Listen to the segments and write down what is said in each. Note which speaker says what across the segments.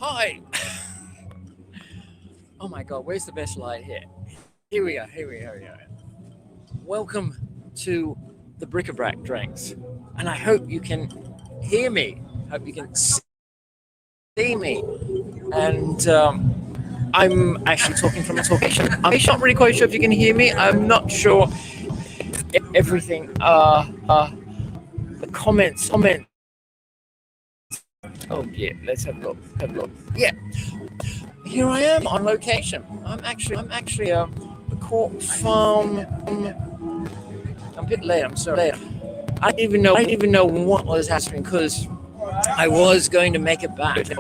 Speaker 1: Hi. Oh my God, where's the best light here? Here we go. Welcome to the Bric drinks, and I hope you can hear me. Hope you can see me. And I'm actually talking from a location. I'm not really quite sure if you can hear me. I'm not sure if everything. The comments. Oh yeah, let's have a look. Yeah. Here I am on location. I'm actually a court farm. I'm a bit late. I'm sorry. I didn't even know what was happening because I was going to make it back. As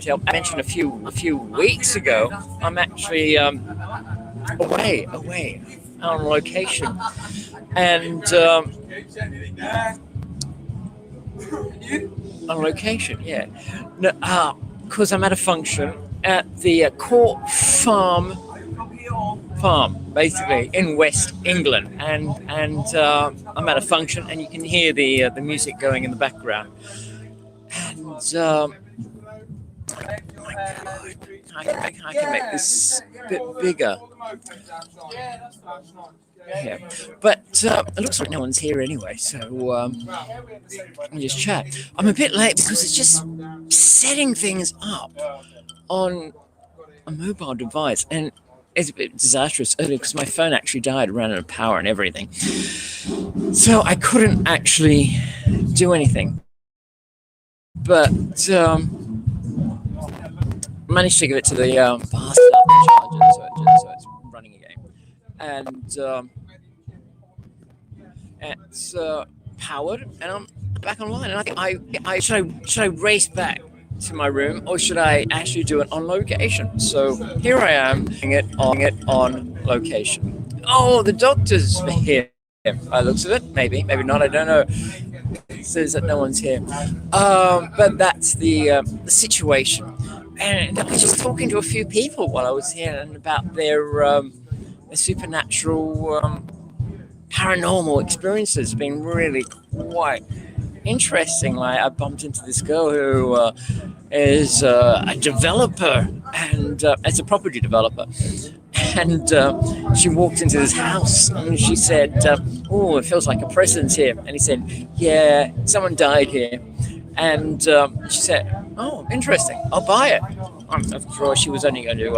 Speaker 1: I mentioned a few weeks ago, I'm actually away on location, and on location, yeah. No, because I'm at a function at the court farm, basically in West England, and I'm at a function, and you can hear the music going in the background. And oh my God, I can make this a bit bigger. Yeah, but it looks like no one's here anyway, so let me just chat. I'm a bit late because it's just setting things up on a mobile device, and it's a bit disastrous earlier because my phone actually died, ran out of power and everything, so I couldn't actually do anything. But managed to give it to the fast charger, so it's running again, and it's powered, and I'm back online. And I think should I race back to my room, or should I actually do it on location? So here I am doing it on location. Oh, the doctor's here. By the looks of it, maybe not. I don't know. It says that no one's here, but that's the situation. And I was just talking to a few people while I was here, and about their supernatural, paranormal experiences. Been really quite interesting. Like, I bumped into this girl who is a developer, and as a property developer, and she walked into this house, and she said, "Oh, it feels like a presence here." And he said, "Yeah, someone died here." And she said, "Oh, interesting. I'll buy it." After all, she was only going to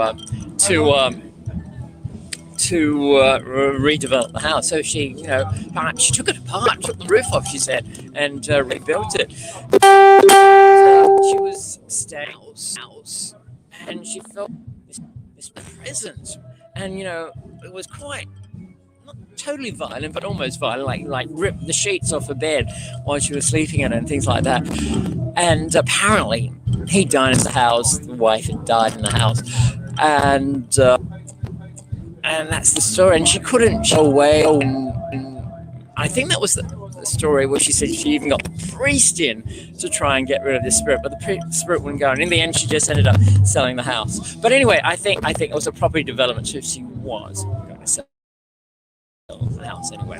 Speaker 1: redevelop the house. So she, she took it apart, took the roof off, she said, and rebuilt it. She was staying in the house, and she felt this presence, and it was quite, not totally violent, but almost violent, like ripped the sheets off her bed while she was sleeping in it and things like that. And apparently he died in the house, the wife had died in the house, and that's the story. And she couldn't go away. I think that was the story where she said she even got the priest in to try and get rid of the spirit, but the spirit wouldn't go. And in the end, she just ended up selling the house. But anyway, I think it was a property development, so she was going to sell the house anyway.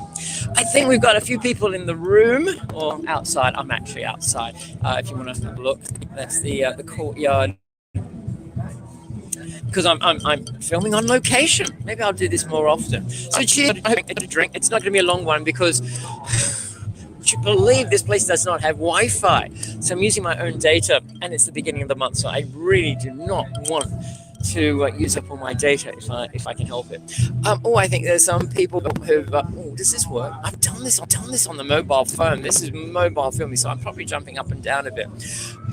Speaker 1: I think we've got a few people in the room or outside. I'm actually outside. If you want to have a look, that's the courtyard. Because I'm filming on location. Maybe I'll do this more often. So cheers. I hope you get a drink. It's not going to be a long one because would you believe this place does not have Wi-Fi? So I'm using my own data, and it's the beginning of the month, so I really do not want to use up all my data if I can help it. I think there's some people who've. Does this work? I've done this on the mobile phone. This is mobile filming, so I'm probably jumping up and down a bit.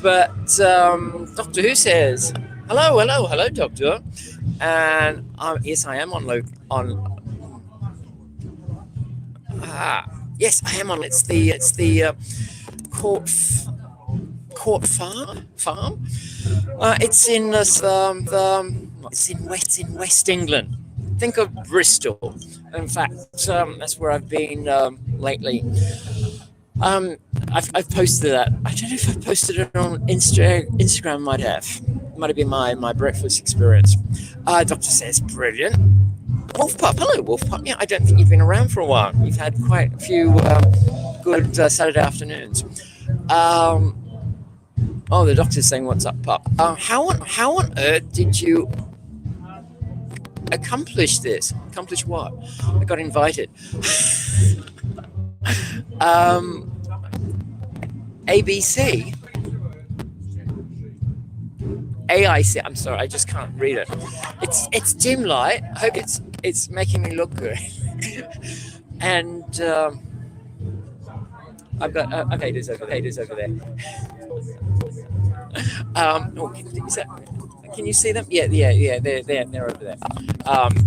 Speaker 1: But Doctor Who says, hello, Doctor, and yes, I am on. Yes, I am on. It's the court farm. It's in it's in West England. Think of Bristol. In fact, that's where I've been lately. I've posted that. I don't know if I posted it on Instagram. Might have been my breakfast experience. Doctor says, brilliant. Wolf Pup, hello Wolf Pup. Yeah, I don't think you've been around for a while. You've had quite a few good Saturday afternoons. Oh, the doctor's saying, "What's up, pup?" How on earth did you accomplish this? Accomplish what? I got invited. ABC, AIC. I'm sorry, I just can't read it. It's dim light. I hope it's making me look good. And I've got okay, it is over there. Oh, can you see them? Yeah, they're over there.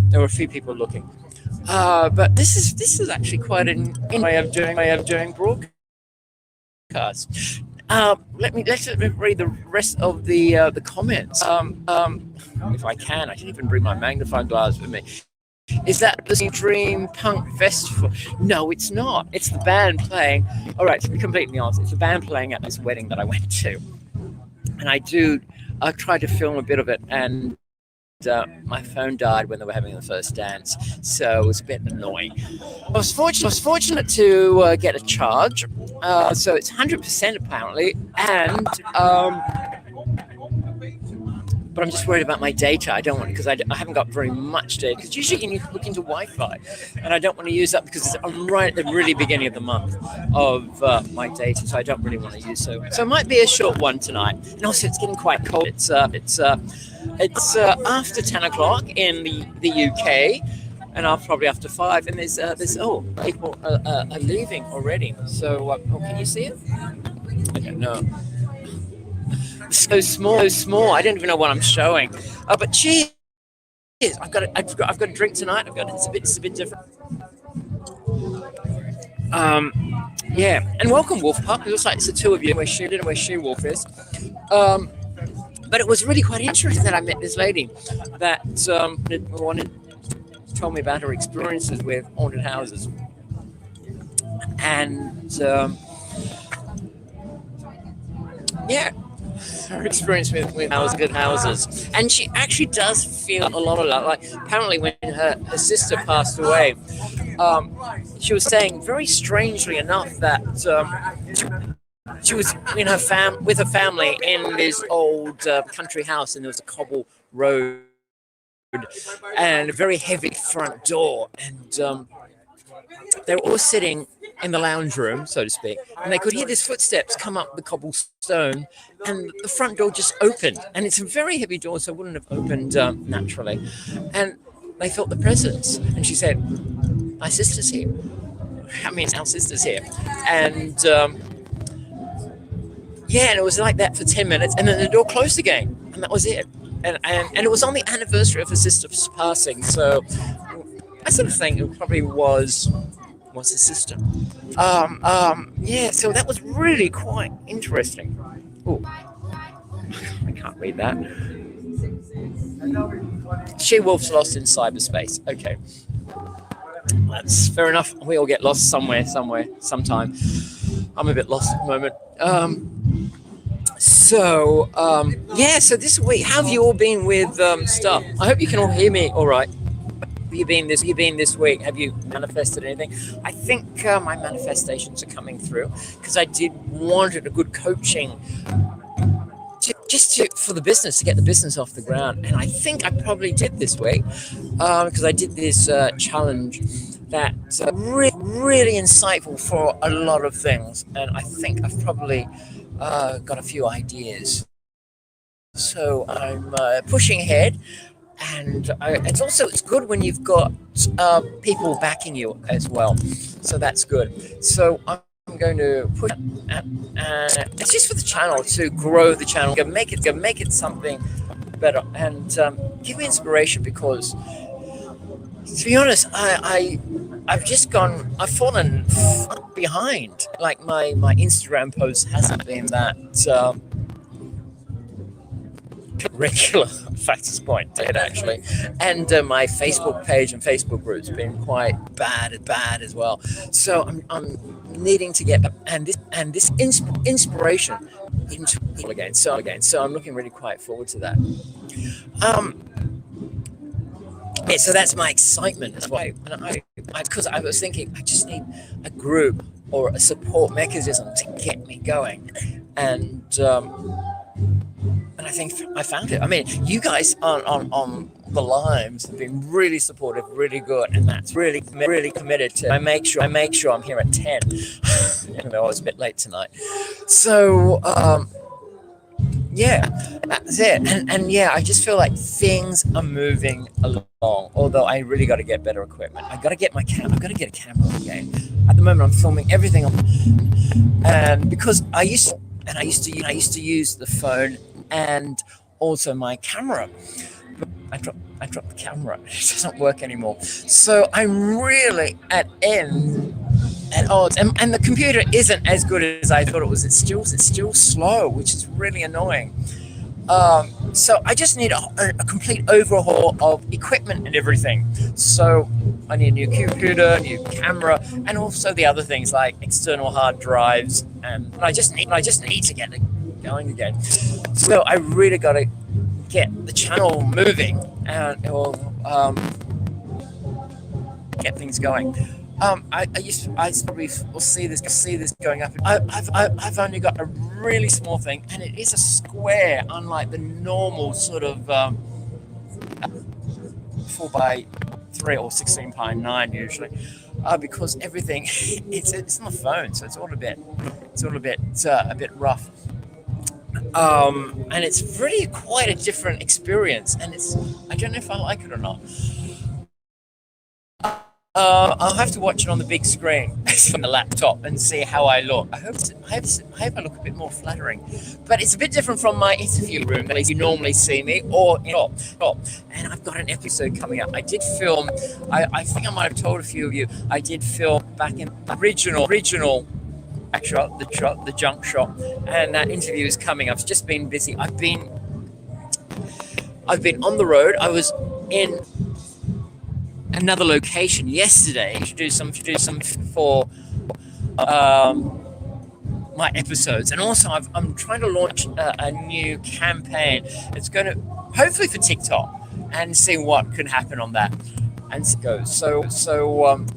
Speaker 1: There were a few people looking, but this is actually quite an way of doing broadcast. Let's read the rest of the comments. If I can, I didn't even bring my magnifying glass with me. Is that the Dream Punk Festival? No, it's not. It's the band playing. All right, to be completely honest, it's the band playing at this wedding that I went to. And I tried to film a bit of it, and my phone died when they were having the first dance, so it was a bit annoying. I was fortunate to get a charge, so it's 100% apparently, and but I'm just worried about my data. I don't want, because I haven't got very much data, because usually you need to look into Wi-Fi, and I don't want to use that because I'm right at the really beginning of the month of my data, so I don't really want to use so it might be a short one tonight. And also it's getting quite cold. It's after 10 o'clock in the UK, and probably after 5, and there's people are leaving already. So can you see it? I don't know. So small. I don't even know what I'm showing. But cheers! I've got a drink tonight. It's a bit different. Yeah, and welcome, Wolf Pup. It looks like it's the two of you. Where Shewolf is. But it was really quite interesting that I met this lady that told me about her experiences with haunted houses, and yeah. Her experience with good houses, and she actually does feel a lot of that. Like apparently, when her sister passed away, she was saying very strangely enough that she was with her family in this old country house, and there was a cobble road and a very heavy front door, and they were all sitting in the lounge room, so to speak, and they could hear these footsteps come up the cobblestone, and the front door just opened, and it's a very heavy door, so it wouldn't have opened naturally, and they felt the presence, and she said, "My sister's here." I mean, our sister's here, and and it was like that for 10 minutes, and then the door closed again, and that was it, and it was on the anniversary of her sister's passing, so I sort of think it probably was her sister. So that was really quite interesting. Oh, I can't read that. She-wolf's lost in cyberspace. Okay. That's fair enough. We all get lost somewhere, sometime. I'm a bit lost at the moment. So this week, how have you all been with stuff? I hope you can all hear me all right. Have you been this week? Have you manifested anything? I think my manifestations are coming through, because I wanted a good coaching for the business, to get the business off the ground, and I think I probably did this week, because I did this challenge that's really insightful for a lot of things, and I think I've probably got a few ideas. So I'm pushing ahead. And it's good when you've got people backing you as well, so that's good. So I'm going to push, it's just for the channel, to grow the channel, make it something better, and give me inspiration, because to be honest, I've fallen behind. Like my Instagram post hasn't been that regular, factors point to it actually, and my Facebook page and Facebook group's been quite bad as well. So I'm needing to get this inspiration into again. So I'm looking really quite forward to that. So that's my excitement as well. And because I was thinking, I just need a group or a support mechanism to get me going, and think I found it. I mean, you guys on the lives have been really supportive, really good, and that's really committed to. I make sure I'm here at 10, even though I was a bit late tonight. So yeah, that's it. And yeah, I just feel like things are moving along. Although I really got to get better equipment. I got to get my camera. I've got to get a camera again. At the moment, I'm filming everything and because I used to use the phone and also my camera. But I dropped the camera. It doesn't work anymore. So I'm really at odds, and the computer isn't as good as I thought it was. It's still slow, which is really annoying. So I just need a complete overhaul of equipment and everything. So I need a new computer, new camera, and also the other things like external hard drives. And I just need to get it going again. So I really got to get the channel moving and get things going. I probably will see this going up. I've only got a really small thing, and it is a square, unlike the normal sort of 4x3 or 16x9 usually, because everything it's on the phone, so it's all a bit rough. And it's really quite a different experience, and I don't know if I like it or not. I'll have to watch it on the big screen on the laptop and see how I look. I hope I look a bit more flattering. But it's a bit different from my interview room that you normally see me, or and I've got an episode coming up. I did film, I think I might have told a few of you, I did film back in the original shot, the junk shot, and that interview is coming. I've just been busy. I've been on the road. I was in another location yesterday to do some for my episodes, and also I'm trying to launch a new campaign. It's going to hopefully for TikTok and see what can happen on that and go. So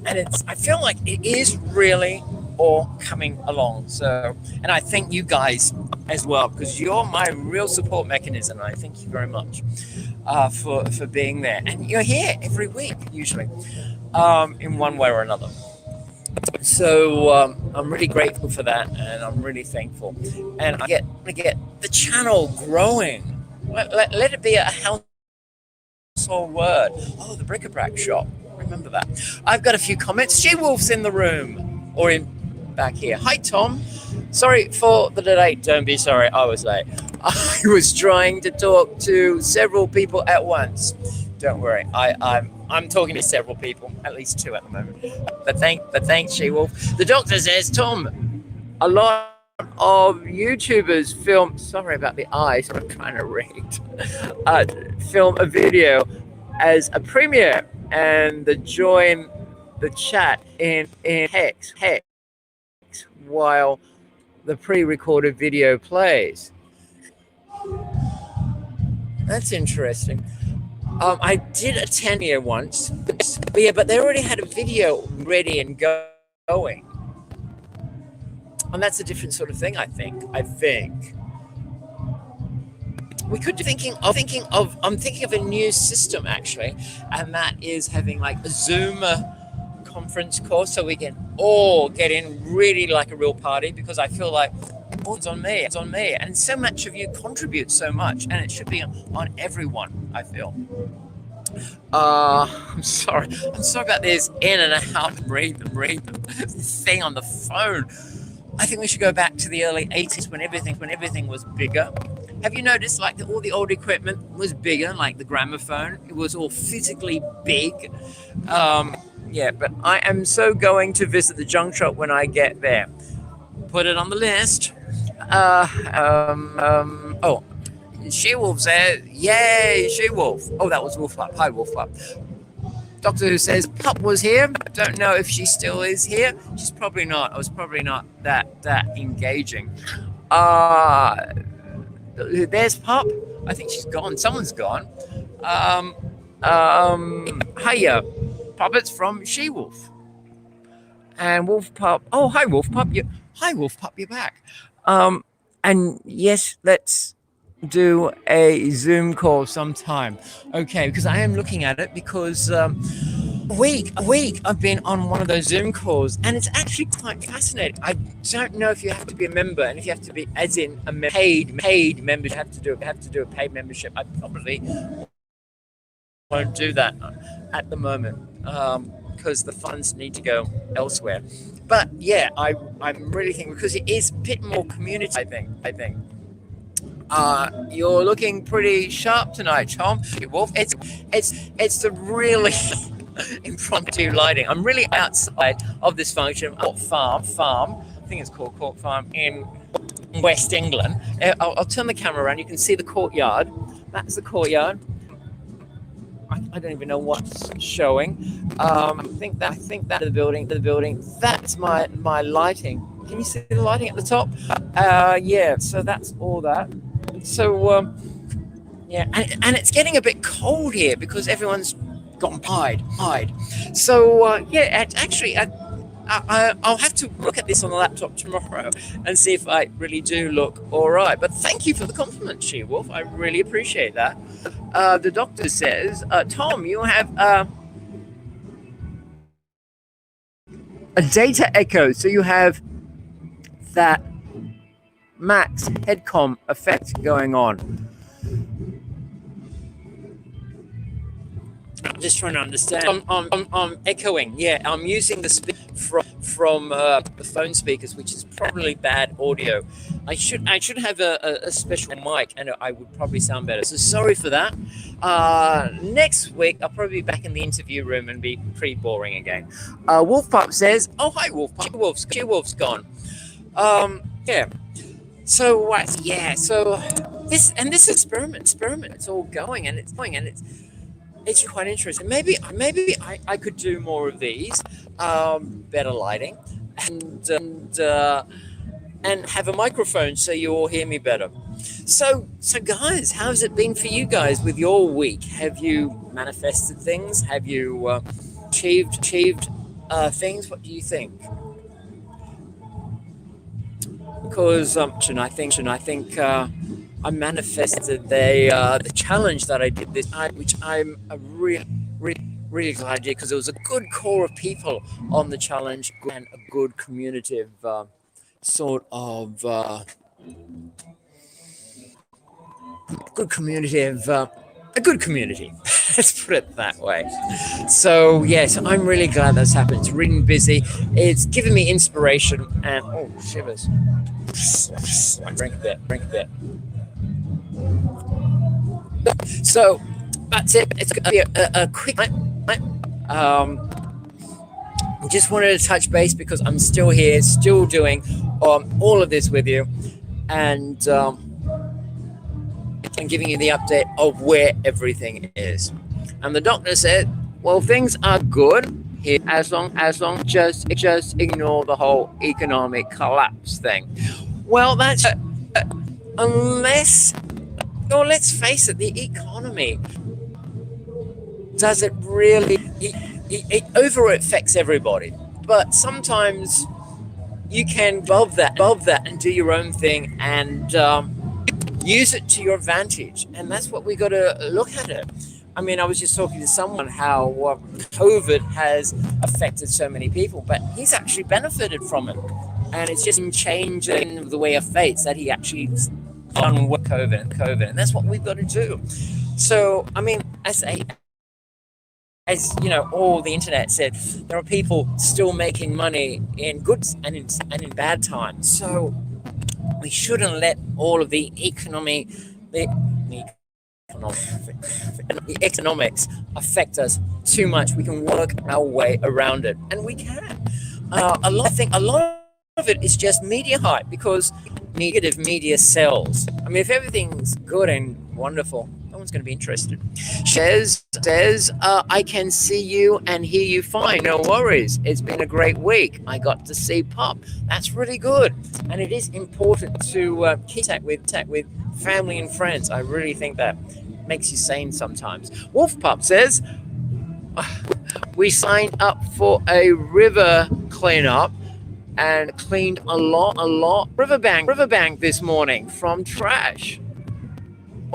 Speaker 1: and I feel like it is really all coming along. So, and I thank you guys as well, because you're my real support mechanism. I thank you very much for being there, and you're here every week usually, in one way or another. So I'm really grateful for that, and I'm really thankful, and I get the channel growing. Let it be a household word. Oh, the Brac shop. Remember that. I've got a few comments. Shewolf's in the room, or in back here. Hi, Tom. Sorry for the delay. Don't be sorry. I was late. I was trying to talk to several people at once. Don't worry. I'm talking to several people, at least two at the moment. But thanks, Shewolf. The doctor says, Tom, a lot of YouTubers film. Sorry about the eyes. I'm trying to read. Film a video as a premiere and join the chat in hex while the pre-recorded video plays. That's interesting. I did attend here once, but they already had a video ready and going, and that's a different sort of thing. I think we could be thinking of. I'm thinking of a new system actually, and that is having like a Zoom conference call, so we can all get in really like a real party, because I feel like it's on me, and so much of you contribute so much, and it should be on everyone, I feel. I'm sorry about this in and out, breathe thing on the phone. I think we should go back to the early 80s when everything was bigger. Have you noticed like all the old equipment was bigger, like the gramophone? It was all physically big. Yeah, but I am so going to visit the junk shop when I get there. Put it on the list. Oh, Shewolf's there. Yay, Shewolf. Oh, that was Wolf Pup. Hi, Wolf Pup. Doctor Who says Pup was here. Don't know if she still is here. She's probably not. I was probably not that engaging. There's Pup. I think she's gone. Someone's gone. Hiya. Puppets from Shewolf. And Wolf Pup. Oh, hi, Wolf Pup. Hi, Wolf Pup. You're back. And yes, let's do a Zoom call sometime. Okay, because I am looking at it because a week I've been on one of those Zoom calls, and it's actually quite fascinating. I don't know if you have to be a member, and if you have to be, as in a paid member, you have to do a paid membership. I probably won't do that at the moment because the funds need to go elsewhere. But yeah, I'm really thinking because it is a bit more community. I think. You're looking pretty sharp tonight, Tom. Wolf. It's the really impromptu lighting. I'm really outside of this function. Court Farm. I think it's called Court Farm in West England. I'll turn the camera around. You can see the courtyard. That's the courtyard. I don't even know what's showing. I think that the building. That's my lighting. Can you see the lighting at the top? Yeah. So that's all that. So yeah, and it's getting a bit cold here because everyone's gone hide. So yeah, actually, I'll have to look at this on the laptop tomorrow and see if I really do look all right. But thank you for the compliment, She-Wolf. I really appreciate that. The doctor says, Tom, you have a data echo. So you have that max headcom effect going on. I'm just trying to understand. I'm echoing. Yeah, I'm using the from the phone speakers, which is probably bad audio. I should have a special mic, and I would probably sound better. So sorry for that. Next week I'll probably be back in the interview room and be pretty boring again. Wolf Pup says, "Oh hi, Wolf Pup. Wolf's gone." Yeah. So yeah. So this experiment, it's all going, and it's quite interesting. Maybe I could do more of these, better lighting, and have a microphone so you all hear me better. So guys, how's it been for you guys with your week? Have you manifested things? Have you achieved things? What do you think? Because I think I manifested the challenge that I did this, which I'm really glad I did, because there was a good core of people on the challenge and a good community sort of a good community. Let's put it that way. So yes, I'm really glad that's happened. It's really busy. It's given me inspiration and shivers. Drink a bit. So that's it. It's going to be a quick. Just wanted to touch base because I'm still here, still doing all of this with you, and giving you the update of where everything is. And the doctor said, "Well, things are good here as long just ignore the whole economic collapse thing." Well, that's unless. Well, let's face it, the economy, does it really, it over affects everybody, but sometimes you can above that and do your own thing and use it to your advantage, and that's what we got to look at it. I mean, I was just talking to someone how COVID has affected so many people, but he's actually benefited from it, and it's just changing the way of fates that he actually on with COVID, and that's what we've got to do. So, I mean, as you know, all the internet said, there are people still making money in good and in bad times. So we shouldn't let all of the economics affect us too much. We can work our way around it, and we can. A lot of it is just media hype, because negative media sells. I mean, if everything's good and wonderful, no one's going to be interested. Says, I can see you and hear you fine. No worries. It's been a great week. I got to see Pop. That's really good. And it is important to keep contact with family and friends. I really think that makes you sane sometimes. Wolf Pup says, we signed up for a river cleanup and cleaned a lot riverbank this morning from trash.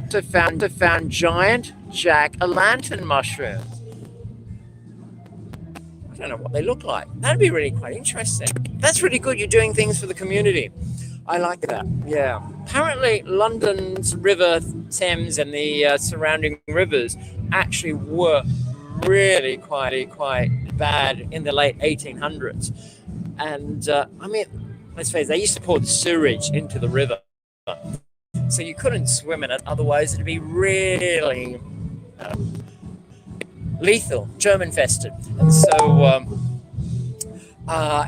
Speaker 1: found giant jack-o'-lantern mushrooms. I don't know what they look like. That'd be really quite interesting. That's really good. You're doing things for the community. I like that. Yeah. Apparently, London's River Thames and the surrounding rivers actually were really quite bad in the late 1800s. And I mean, let's face it, they used to pour the sewage into the river, so you couldn't swim in it. Otherwise, it'd be really lethal, germ infested. And so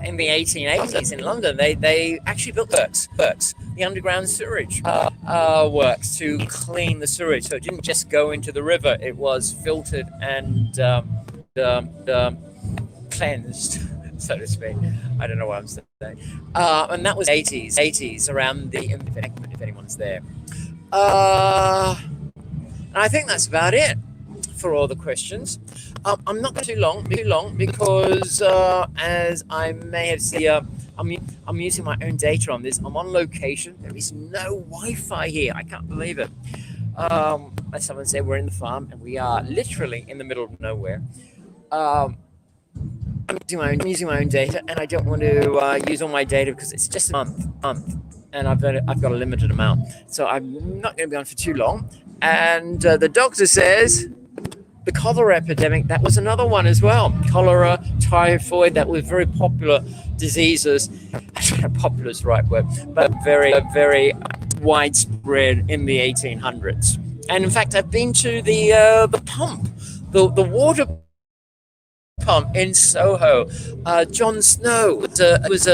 Speaker 1: in the 1880s in London, they actually built works, the underground sewage works to clean the sewage. So it didn't just go into the river; it was filtered and cleansed, so to speak. I don't know what I'm saying. And that was 80s around the embankment, if anyone's there. And I think that's about it for all the questions. I'm not too long because as I may have said, I'm using my own data on this. I'm on location. There is no Wi-Fi here. I can't believe it. As someone said, we're in the farm and we are literally in the middle of nowhere. I'm using my own data, and I don't want to use all my data because it's just a month, and I've got a limited amount, so I'm not going to be on for too long. And the doctor says the cholera epidemic, that was another one as well. Cholera, typhoid, that was very popular diseases. Popular is the right word, but very widespread in the 1800s. And in fact, I've been to the pump, the water pump in Soho. John Snow was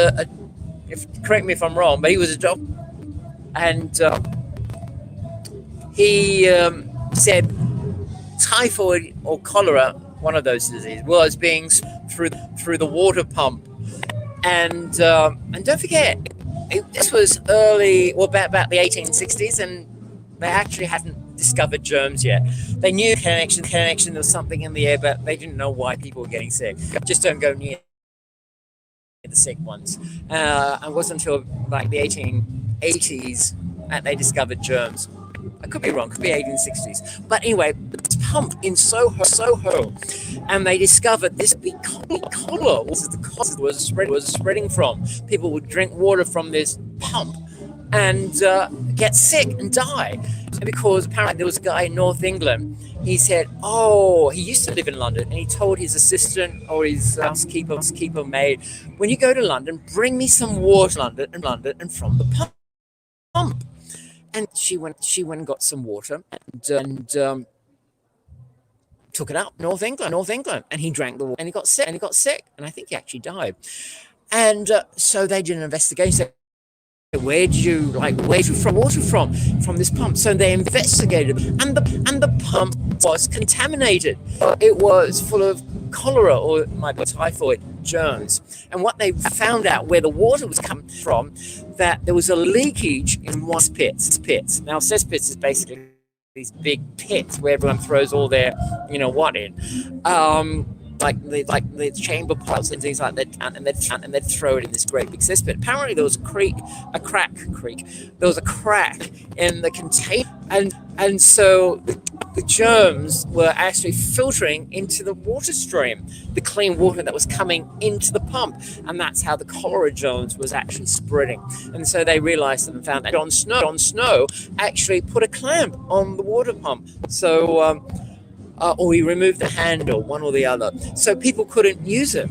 Speaker 1: correct me if I'm wrong, but he was a doctor, and he said typhoid or cholera, one of those diseases, was being through the water pump. And don't forget, this was early, or about the 1860s, and they actually hadn't discovered germs yet. They knew connection, there was something in the air, but they didn't know why people were getting sick. Just don't go near the sick ones. And it wasn't until like the 1880s that they discovered germs. I could be wrong, could be 1860s. But anyway, this pump in Soho, and they discovered this big cholera was spreading from. People would drink water from this pump and get sick and die. And because apparently there was a guy in North England, he said, he used to live in London, and he told his assistant or his housekeeper maid, when you go to London, bring me some water from London and from the pump. And she went and got some water and took it up North England, and he drank the water and he got sick, and I think he actually died. And so they did an investigation. Where did you water from this pump? So they investigated, and the pump was contaminated. It was full of cholera, or it might be typhoid germs. And what they found out, where the water was coming from, that there was a leakage in one pits. Now, cesspits is basically these big pits where everyone throws all their, in. Like the chamber pots and things like that, and they'd throw it in this great big cesspit. Apparently, there was a crack. There was a crack in the container, and so the germs were actually filtering into the water stream, the clean water that was coming into the pump, and that's how the cholera germs was actually spreading. And so they realized and found that John Snow actually put a clamp on the water pump. So. Or he removed the handle, one or the other, so people couldn't use it,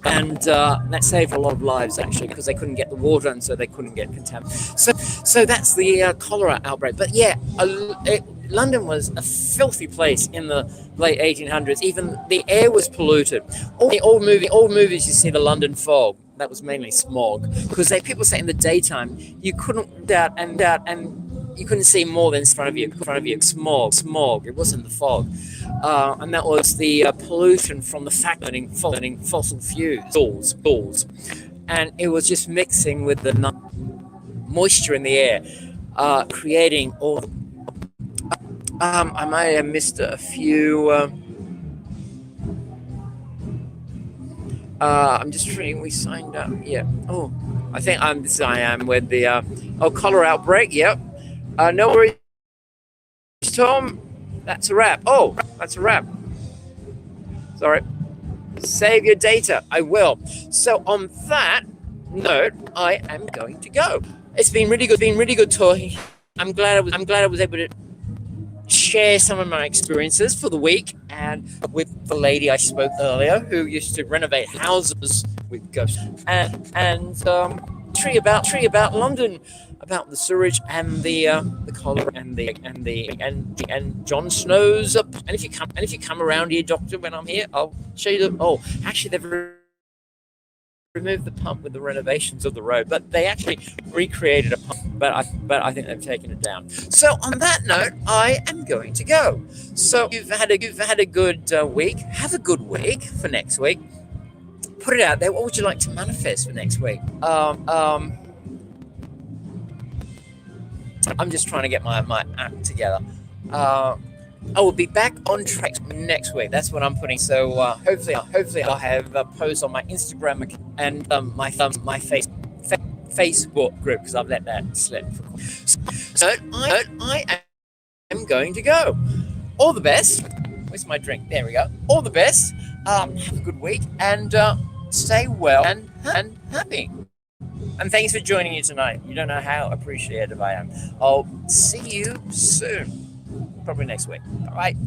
Speaker 1: and that saved a lot of lives actually, because they couldn't get the water, and so they couldn't get contaminated. So that's the cholera outbreak. But yeah, London was a filthy place in the late 1800s. Even the air was polluted. All the old movies, you see the London fog. That was mainly smog, because people say in the daytime you couldn't doubt and you couldn't see more than in front of you. Smog. It wasn't the fog, and that was the pollution from the burning fossil fuels, and it was just mixing with the moisture in the air, creating all. I might have missed a few. I'm just reading. We signed up. Yeah. Oh, I think I am with the cholera outbreak. Yep. No worries. Tom. That's a wrap. Oh, that's a wrap. Sorry. Save your data. I will. So on that note, I am going to go. It's been really good. Talking. I'm glad I was able to share some of my experiences for the week, and with the lady I spoke earlier who used to renovate houses with ghosts, and tree about London, about the sewage and the cholera and Jon Snow's. And if you come around here, Doctor, when I'm here, I'll show you the. Oh, actually, they've removed the pump with the renovations of the road, but they actually recreated a pump. But I think they've taken it down. So on that note, I am going to go. So you've had a good week. Have a good week for next week. Put it out there. What would you like to manifest for next week? I'm just trying to get my act together. I will be back on track next week. That's what I'm putting. So hopefully I'll have a post on my Instagram account and my Facebook group, because I've let that slip. So I am going to go. All the best. Where's my drink? There we go. All the best. Have a good week and stay well and happy. And thanks for joining me tonight. You don't know how appreciative I am. I'll see you soon. Probably next week. All right.